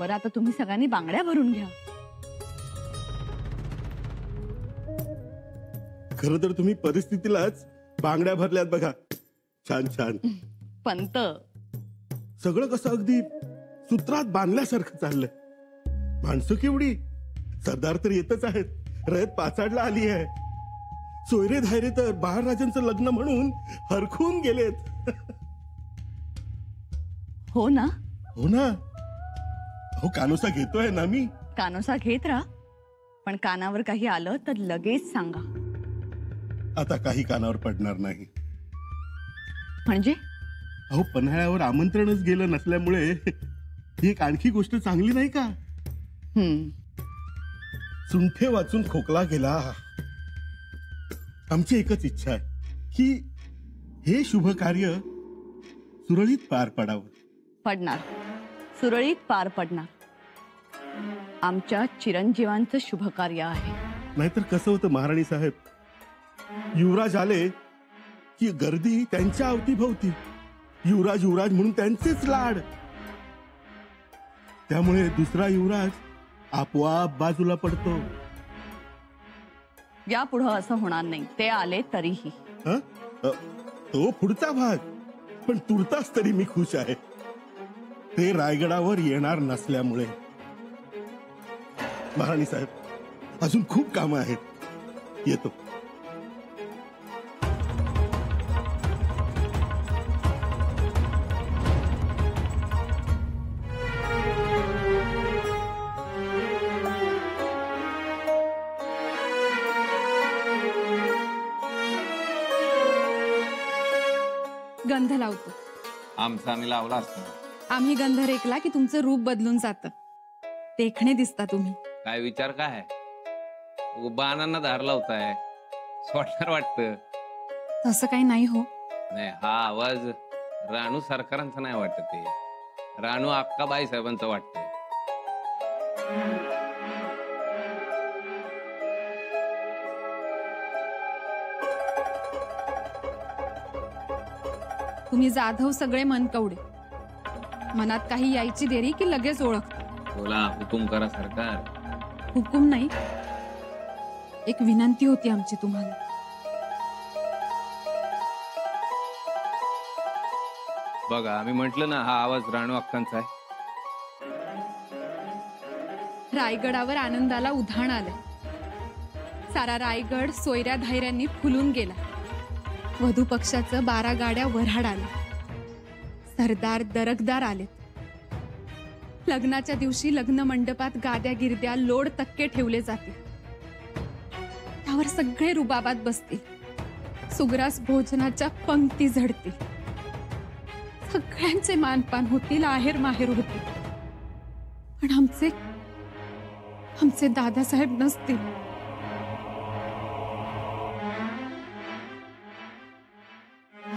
बरं आता तुम्ही सगळ्यांनी बांगड्या भरून घ्या. खरं तर तुम्ही परिस्थितीलाच बांगड्या भरल्यात बघा. छान छान. पंत सगळं कसं अगदी सूत्रात बांधल्यासारखं चाललंय. माणसं केवढी, सरदार तर येतच आहेत, रयत पाचाडला आली आहे. सोयरे धायरे तर महाराजांचं लग्न म्हणून हरखून गेलेत. हो ना. हो ना. हो, कानोसा घेतोय ना मी. कानोसा घेत राहा, पण कानावर काही आलं तर लगेच सांगा. आता काही कानावर पडणार नाही. म्हणजे अहो, पन्हाळ्यावर आमंत्रणच गेलं नसल्यामुळे ही एक आणखी गोष्ट चांगली नाही का? सुंठे वाचून खोकला गेला. आमची एकच इच्छा आहे की हे शुभ कार्य सुरळीत पार पडावं. पडणार, सुरळीत पार पडणार. आमच्या चिरंजीवांचं शुभ कार्य आहे. नाहीतर कसं होतं महाराणी साहेब, युवराज आले की गर्दी त्यांच्या अवतीभोवती. युवराज युवराज म्हणून त्यांचेच लाड. त्यामुळे दुसरा युवराज आपोआप बाजूला पडतो. या पुढं असं होणार नाही. ते आले तरीही. तो पुढचा भाग, पण तुर्तास तरी मी खुश आहे. ते रायगडावर येणार नसल्यामुळे. महाराणी साहेब, अजून खूप कामं आहेत. येतो. गंध लावतो. आमचा आम्ही लावला असतो. आम्ही गंध रेकला की तुमचं रूप बदलून जातं. देखणे दिसता तुम्ही. काय विचार काय आहे? बाणांना धार लावताय, सोडणार वाटतं. तसं काही नाही हो. नाही, हा आवाज राणू सरकारांचा नाही वाटत. ते राणू अक्काबाई साहेबांचा वाटतंय. तुम्ही जाधव सगळे मनकवडे. मनात काही यायची देरी की लगेच ओळख. बोला, हुकुम करा सरकार. हुकुम नाही, एक विनंती होती आमची तुम्हाला. बघा, आम्ही म्हंटल ना, हा आवाज राणू अक्कांचा आहे. रायगडावर आनंदाला उधाण आलंय. सारा रायगड सोयऱ्या धायऱ्यांनी फुलून गेला. वधू पक्षाचं 12 गाड्या वऱ्हाड आल्या. सरदार दरकदार आलेत. लग्नाच्या दिवशी लग्न मंडपात गाद्या गिरद्या लोड तक्के ठेवले जातील. त्यावर सगळे रुबाबात बसतील. सुग्रास भोजनाच्या पंक्ती झडतील. सगळ्यांचे मानपान होतील, आहेर माहेर होतील. पण आमचे दादासाहेब नसतील.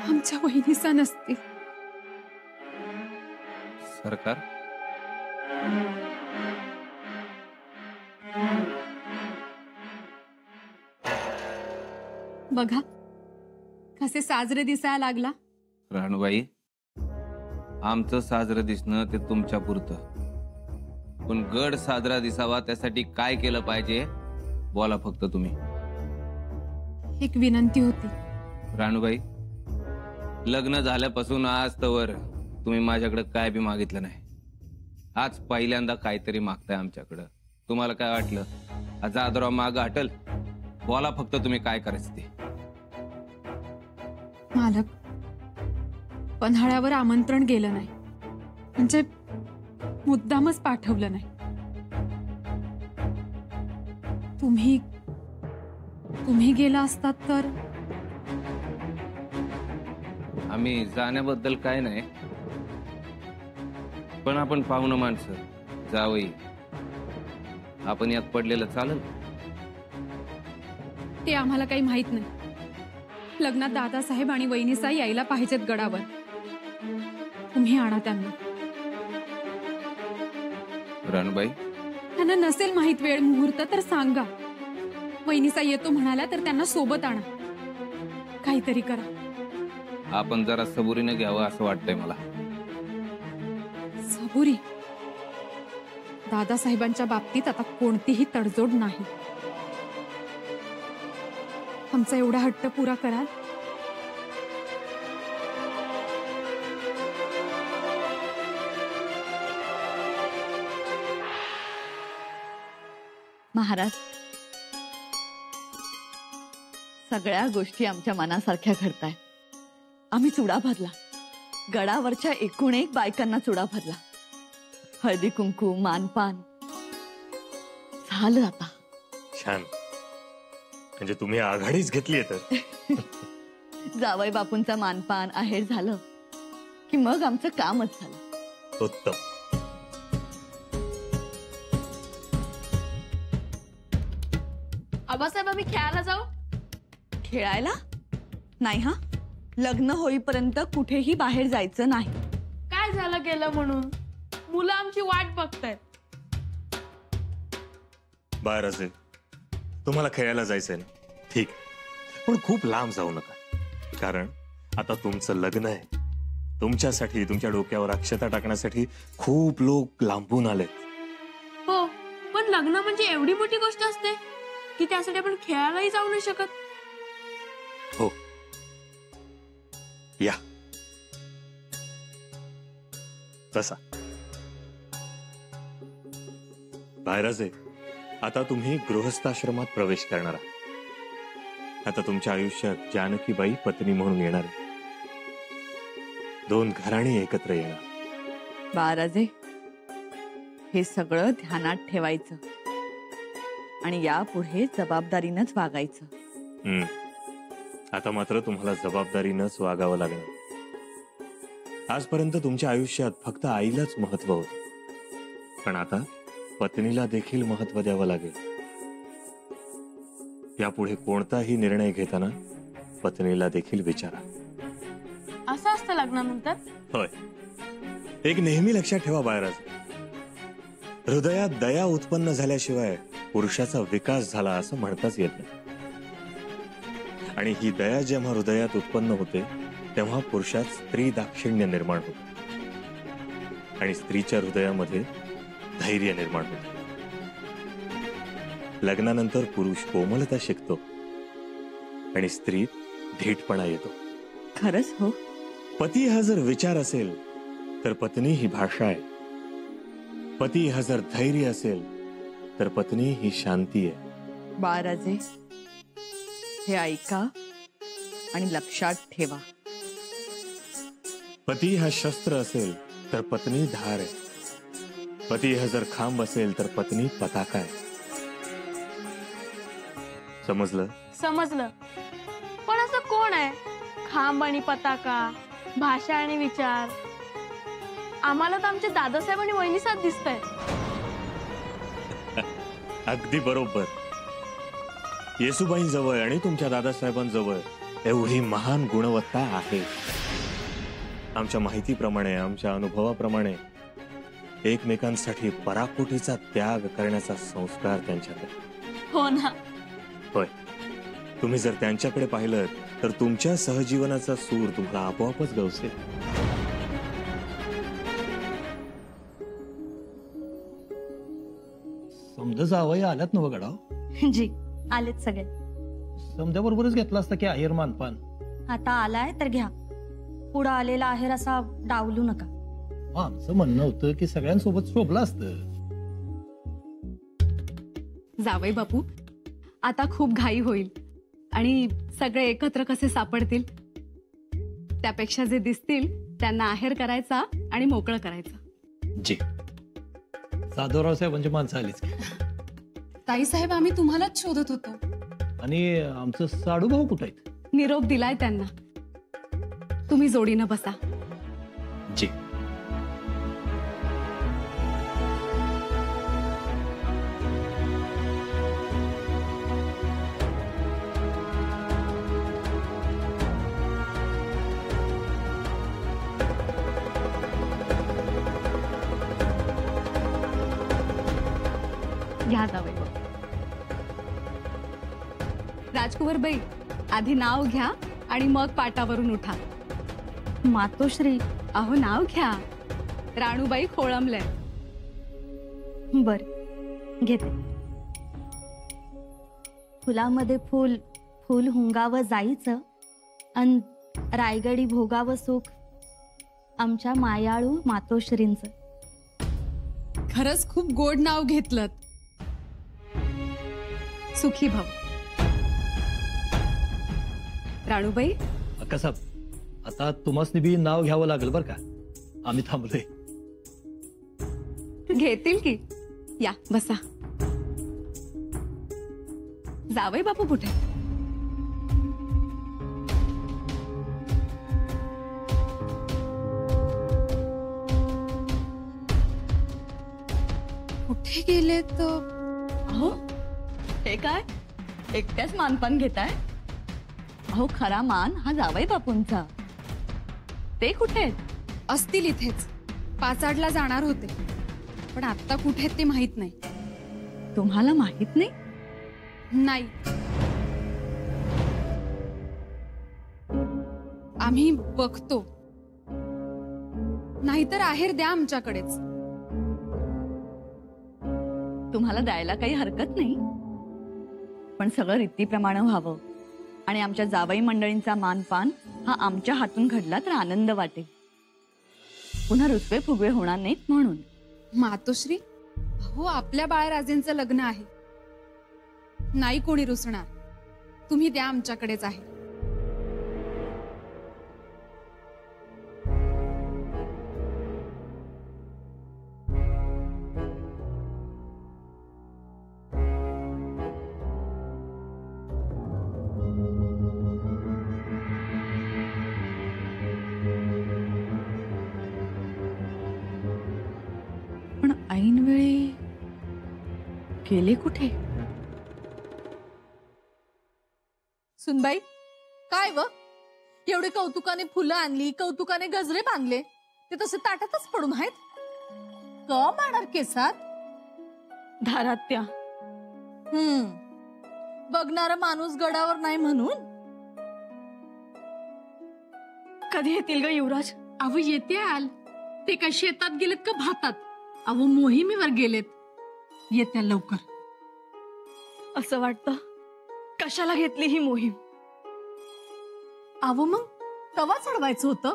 आमच्या वहिनीचा नसतील. सरकार, बघा कसे साजरे दिसायला लागला. राणूबाई, आमचं साजरं दिसणं ते तुमच्या पुरतं, पण गड साजरा दिसावा त्यासाठी काय केलं पाहिजे बोला फक्त तुम्ही. एक विनंती होती. राणूबाई, लग्न झाल्यापासून आज तवर तुम्ही माझ्याकडे काय बी मागितलं नाही. आज पहिल्यांदा काहीतरी मागताय आमच्याकडं. तुम्हाला काय वाटलं आज आदराव माग हटल? बोला फक्त तुम्ही काय करायचं ते. मालक, पन्हाळ्यावर आमंत्रण गेलं नाही म्हणजे मुद्दामच पाठवलं नाही. तुम्ही गेला असतात तर. आम्ही जाण्याबद्दल काय नाही, पण आपण पाहुणं माणसं जावई, आपण यात पडलेलं चालेल? ते आम्हाला काही माहित नाही. लग्नात दादासाहेब आणि वहिनीसा यायला पाहिजेत गडावर. तुम्ही आणा त्यांना. राणूबाई, त्यांना नसेल माहित वेळ मुहूर्त तर सांगा. वहिनीसा येतो म्हणाल्या तर त्यांना सोबत आणा. काहीतरी करा. आपण जरा सबुरीने घ्यावं असं वाटतंय मला. सबुरी? दादासाहेबांच्या बाबतीत आता कोणतीही तडजोड नाही. आमचा एवढा हट्ट पुरा कराल? महाराज, सगळ्या गोष्टी आमच्या मनासारख्या घडताय. आम्ही चुडा भरला, गडावरच्या एकूण एक बायकांना चुडा भरला. हळदी कुंकू, मानपान झालं आता. छान, म्हणजे तुम्ही आघाडीच घेतली तर. जावई बापूंचा मानपान आहेर झालं की मग आमचं कामच झालं. उत्तम. आबासाहेब, आम्ही खेळायला जाऊ? खेळायला नाही. हा, लग्न होईपर्यंत कुठेही बाहेर जायचं नाही. काय झालं गेलं म्हणून? मुलं आमची वाट बघतायत. बाळराजे, तुम्हाला खेळायला जायचंय ना? ठीक, पण खूप लांब जाऊ नका, कारण आता तुमचं लग्न आहे. तुमच्यासाठी, तुमच्या डोक्यावर अक्षता टाकण्यासाठी खूप लोक लांबून आलेत. हो, पण लग्न म्हणजे एवढी मोठी गोष्ट असते की त्यासाठी आपण खेळायलाही जाऊ नाही शकत. हो, या तसा. बाळराजे, आता तुम्ही गृहस्थाश्रमात प्रवेश करणार आहात. आता तुमच्या आयुष्यात जानकीबाई पत्नी म्हणून येणार आहे. 2 घराणी एकत्र येणार. बाळराजे, हे सगळं ध्यानात ठेवायचं आणि यापुढे जबाबदारीनंच वागायचं. आता मात्र तुम्हाला जबाबदारीनंच वागावं लागणार. आजपर्यंत तुमच्या आयुष्यात फक्त आईलाच महत्व होतं, पण आता पत्नीला देखील महत्व द्यावं लागेल. यापुढे कोणताही निर्णय घेताना पत्नीला देखील विचारा. असं असतं लग्नानंतर? होय. एक नेहमी लक्षात ठेवा बाळराजे, हृदयात दया उत्पन्न झाल्याशिवाय पुरुषाचा विकास झाला असं म्हणताच येत नाही. आणि ही दया जेव्हा हृदयात उत्पन्न होते तेव्हा पुरुषात स्त्री दाक्षिण्य निर्माण होते आणि स्त्रीच्या हृदयामध्ये धैर्य निर्माण होते. लग्नानंतर पुरुष कोमलता शिकतो आणि स्त्रीत धीटपणा येतो. खरंच हो. पती हा जर विचार असेल तर पत्नी ही भाषा आहे. पती हा जर धैर्य असेल तर पत्नी ही शांती आहे. बाळराजे, हे ऐका आणि लक्षात ठेवा. पती हा शस्त्र असेल तर पत्नी धार आहे. पती हा जर खांब असेल तर पत्नी पताका आहे. समजलं? समजलं. पण असं कोण आहे? खांब आणि पताका, भाषा आणि विचार. आम्हाला तर आमचे दादासाहेब आणि वहिनीसाहेब दिसतायत. अगदी बरोबर. येसुबाईंजवळ आणि तुमच्या दादासाहेबांजवळ एवढी महान गुणवत्ता आहे. आमच्या माहितीप्रमाणे, आमच्या अनुभवाप्रमाणे एकमेकांसाठी पराकोटीचा त्याग करण्याचा संस्कार त्यांच्यात आहे. हो ना. होय. तुम्ही जर त्यांच्याकडे पाहिलं तर तुमच्या सहजीवनाचा सूर तुम्हाला आपोआपच गवसेल. समजा जावई आल्यात नव गडाव? जी आलेत सगळे. समद्याबरोबरच घेतला असता की आहेर मानपान. आता आलाय तर घ्या. पुढं आलेला आहेर असा डावलू नका. आमचं म्हणणं होतं की सगळ्यांसोबत शोभलं असतं. जावई बापू, आता खूप घाई होईल आणि सगळे एकत्र कसे सापडतील. त्यापेक्षा जे दिसतील त्यांना आहेर करायचा आणि मोकळं करायचं. जी, साधवराव साहेबांची माणसं आलीच. ताईसाहेब, आम्ही तुम्हालाच शोधत होतो. आणि आमचं साडू भाऊ कुठं आहेत? निरोप दिलाय त्यांना. तुम्ही जोडीनं बसा. जी. घ्या जावई बापू. राजकुंवरबाई, आधी नाव घ्या आणि मग पाटावरून उठा. मातोश्री, अहो नाव घ्या. राणूबाई खोळंबले. बर घेते. फुलामध्ये फुल, फुल हुंगावं जायचं अन रायगडी भोगावं सुख आमच्या मायाळू मातोश्रींचं. खरंच खूप गोड नाव घेतलं. सुखी भव. राणूबाई, अक्कासाहेब आता तुम्हाला बी नाव घ्यावं लागेल बरं का. आम्ही थांबलोय. घेतील की. या बसा. जावई बापू कुठे? कुठे गेले तर? अहो हे काय एकट्याच मानपान घेताय? अहो खरा मान हा जावई बापूंचा. ते कुठे आहेत? असतील इथेच. पाचाडला जाणार होते पण आता कुठे आहेत ते माहित नाही. तुम्हाला माहित नाही? नाही. आम्ही बघतो. नाहीतर आहेर द्या आमच्याकडेच. तुम्हाला द्यायला काही हरकत नाही, पण सगळं रीतीप्रमाणे व्हावं आणि आमच्या जावई मंडळींचा मानपान हा आमच्या हातून घडला तर आनंद वाटेल. पुन्हा रुसवे फुगवे होणार नाहीत म्हणून. मातोश्री, हो आपल्या बाळराजेंचं लग्न आहे. नाही कोणी रुसणार. तुम्ही द्या आमच्याकडेच आहे. पण ऐन वेळी गेले कुठे? सुनबाई, काय व एवढे कौतुकाने फुलं आणली, कौतुकाने गजरे बांधले, ते तसे ताटातच पडून आहेत. क मारणार केसात? धारात्या. बघणारा माणूस गडावर नाही म्हणून. कधी येतील ग युवराज? अहो येते आल. ते काय शेतात गेलेत का भातात? अहो मोहिमेवर गेलेत. येत्या लवकर. असं वाटतं कशाला घेतली ही मोहीम? अहो मग कवा चढवायचं होतं?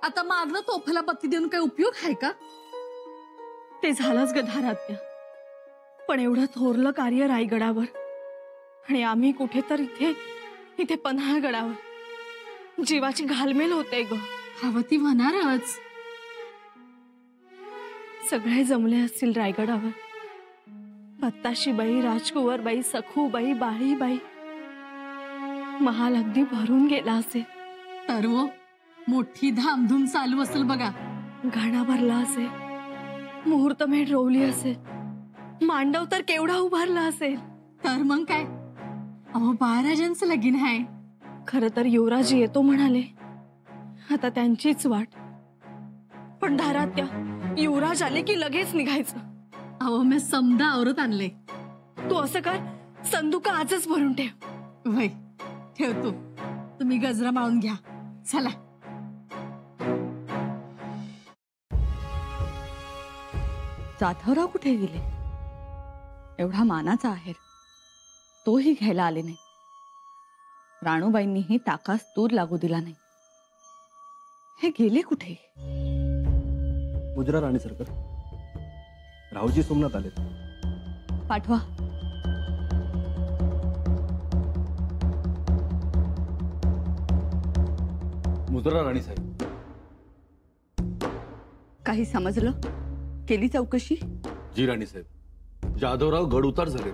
आता मागणं तोफाला बत्ती देऊन काही उपयोग आहे का? ते झालंच ग धारात्या. पण एवढं थोरलं कार्य रायगडावर आणि आम्ही कुठे तर इथे पन्हाळगडावर. जीवाची घालमेल होते ग. हवं ती होणारच. सगळे जमले असतील रायगडावर. बत्ताशीबाई, राजकुंवरबाई, सखूबाई, बाळीबाई. महाल अगदी भरून गेला असेल. तर मोठी धामधूम चालू असेल बघा. गाणा भरला असेल, मुहूर्तमेढ रोवली असेल, मांडव तर केवढा उभारला असेल. तर मग काय, अहो बाळराजांचं लगीन आहे. खर तर युवराज येतो म्हणाले. आता त्यांचीच वाट. पण धारात्या, युवराज आले की लगेच निघायचं. अहो मी समदा आवरत आणले. तू असं कर, संदुका आजच भरून ठेव. वय ठेवतो. तुम्ही गजरा माळून घ्या. चला. जाधवराव कुठे गेले? एवढा मानाचा आहेर तोही घ्यायला आले नाही. राणूबाईंनीही ताकास तूर लागू दिला नाही. हे गेले कुठे? गुजरा राणी सरकार, राहुजी सोमनाथ आले. पाठवा. मुजरा राणी साहेब. काही समजलं? केली चौकशी? जी राणी साहेब, जाधवराव गड उतार झाले.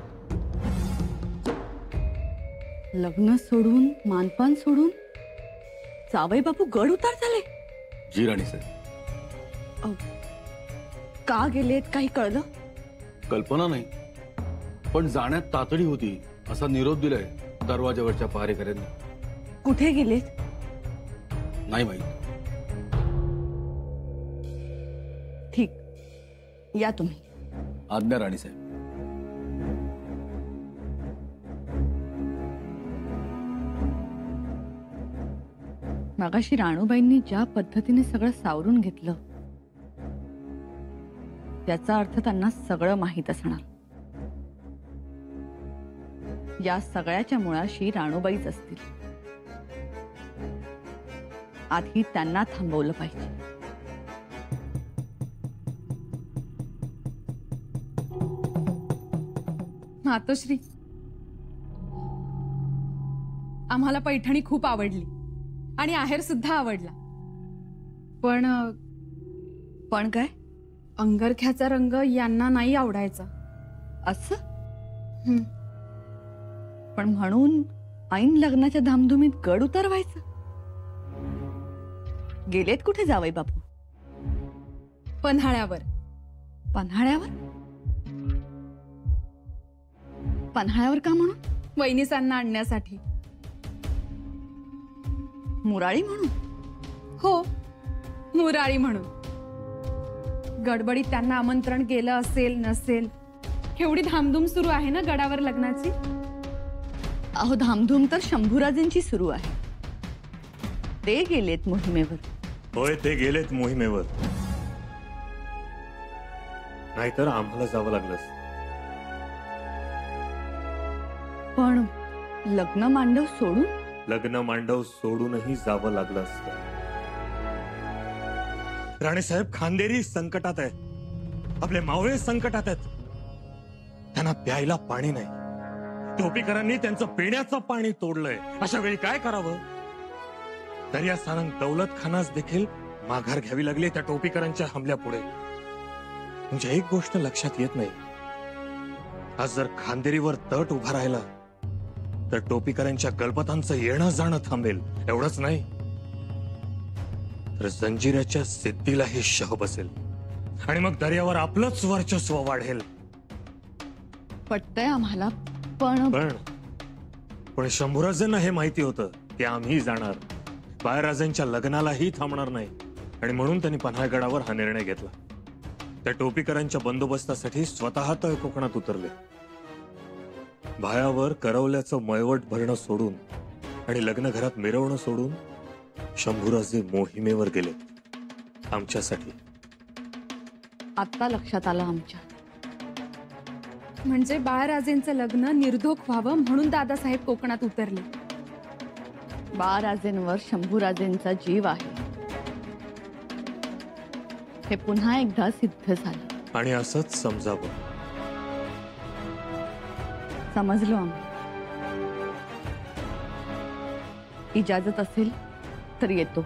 लग्न सोडून, मानपान सोडून जावई बापू गड उतार झाले? जी राणी साहेब. का गेलेत काही कळलं? कल्पना नाही, पण जाण्यात तातडी होती असा निरोप दिलाय दरवाजावरच्या पहारेकऱ्यांनी. कुठे गेलेत? नाही माहित. ठीक, या तुम्ही. आज्ञा राणी साहेब. मगाशी राणूबाईंनी ज्या पद्धतीने सगळं सावरून घेतलं याचा अर्थ त्यांना सगळं माहीत असणार. या सगळ्याच्या मुळाशी राणूबाईच असतील. आधी त्यांना थांबवलं पाहिजे. मातोश्री, आम्हाला पैठणी खूप आवडली आणि आहेर सुद्धा आवडला. पण काय? अंगरख्याचा रंग यांना नाही आवडायचा. असं? पण म्हणून ऐन लग्नाच्या धामधुमीत गड उतरवायचं? गेलेत कुठे जावई बापू? पन्हाळ्यावर. पन्हाळ्यावर? पन्हाळ्यावर का म्हणून? वहिनीसांना आणण्यासाठी. मुराळी म्हणून? हो, मुराळी म्हणून. गडबडीत त्यांना आमंत्रण गेलं असेल नसेल, केवढी धामधूम सुरू आहे ना गडावर लग्नाची. अहो, धामधूम तर शंभूराजेंची सुरू आहे. ते गेलेत मोहिमेवर. होय, ते गेलेत मोहिमेवर. नाहीतर आम्हाला जावं लागलं. पण लग्न मांडव सोडून? लग्न मांडव सोडूनही जावं लागलं असतं. राणेसाहेब, खांदेरी संकटात आहेत. आपले मावळे संकटात आहेत. त्यांना प्यायला पाणी नाही. टोपीकरांनी त्यांचं पिण्याचं पाणी तोडलंय. अशा वेळी काय करावं? दर्या सारंग दौलत खानास देखील माघार घ्यावी लागली त्या टोपीकरांच्या हमल्यापुढे. म्हणजे एक गोष्ट लक्षात येत नाही. आज जर खांदेरीवर तट उभा राहिला तर टोपीकरांच्या गलबतांचं येणं जाणं थांबेल. एवढंच नाही तर जंजिऱ्याच्या सिद्धीलाही शह बसेल आणि मग दर्यावर आपलंच वर्चस्व वाढेल. पटतंय आम्हाला. पण शंभूराजेंना हे माहिती होतं की आम्ही जाणार. बाळराजांच्या लग्नालाही थांबणार नाही आणि म्हणून त्यांनी पन्हाळगडावर हा निर्णय घेतला. त्या टोपीकरांच्या बंदोबस्तासाठी स्वतः तळ कोकणात उतरले. भायावर करवल्याचं मळवट भरणं सोडून आणि लग्न घरात मिरवणं सोडून शंभूराजे मोहिमेवर गेले आमच्यासाठी. आता लक्षात आलं आमच्या. म्हणजे बाळराजेंचं लग्न निर्धोक व्हावं म्हणून दादासाहेब कोकणात उतरले. बाळराजेंवर शंभूराजेंचा जीव आहे हे पुन्हा एकदा सिद्ध झालं. आणि असंच समजावं. समजलो आम्ही. इजाजत असेल तर येतो.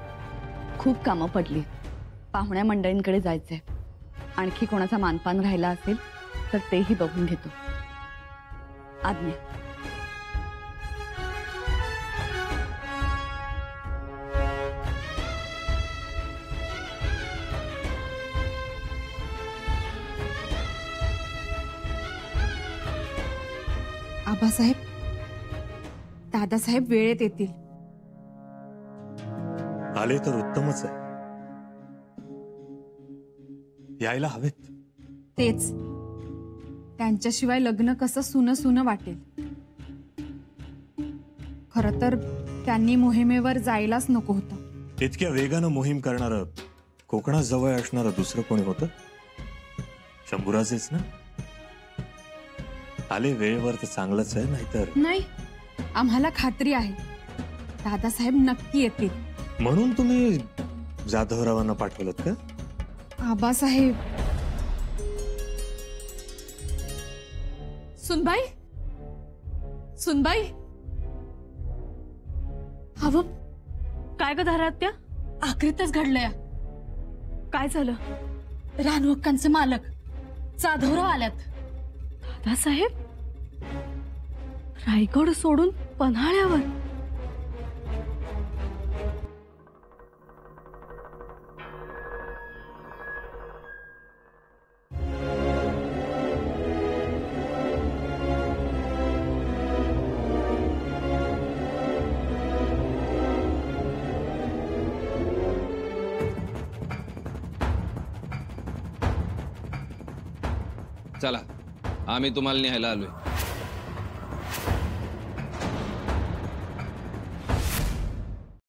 खूप कामं पडली. पाहुण्या मंडळींकडे जायचंय. आणखी कोणाचा मानपान राहिला असेल तर तेही बघून घेतो. आज्ञा. आबासाहेब, दादासाहेब वेळेत येतील. आले तर उत्तमच आहे. यायला हवेत. तेच. त्यांच्याशिवाय लग्न कसं सुनं सुनं वाटेल. खरं तर त्यांनी मोहिमेवर जायलाच नको होतं. इतक्या वेगानं मोहीम करणारं कोकणात जवळ असणारं दुसरं कोणी होतं? शंभूराजेच ना. आले वेळेवर तर चांगलंच आहे. नाहीतर नाही, आम्हाला खात्री आहे दादासाहेब नक्की येतील. म्हणून तुम्ही जाधवरावांना पाठवलं का? आबासाहेब. सुनबाई, सुनबाई. हवं काय ग धारात्या? आखरीतच घडलंय. काय झालं? रानवक्कांचे मालक जाधवराव आल्यात. दादासाहेब रायगड सोडून पन्हाळ्यावर? चला, आम्ही तुम्हाला न्यायला आलोय.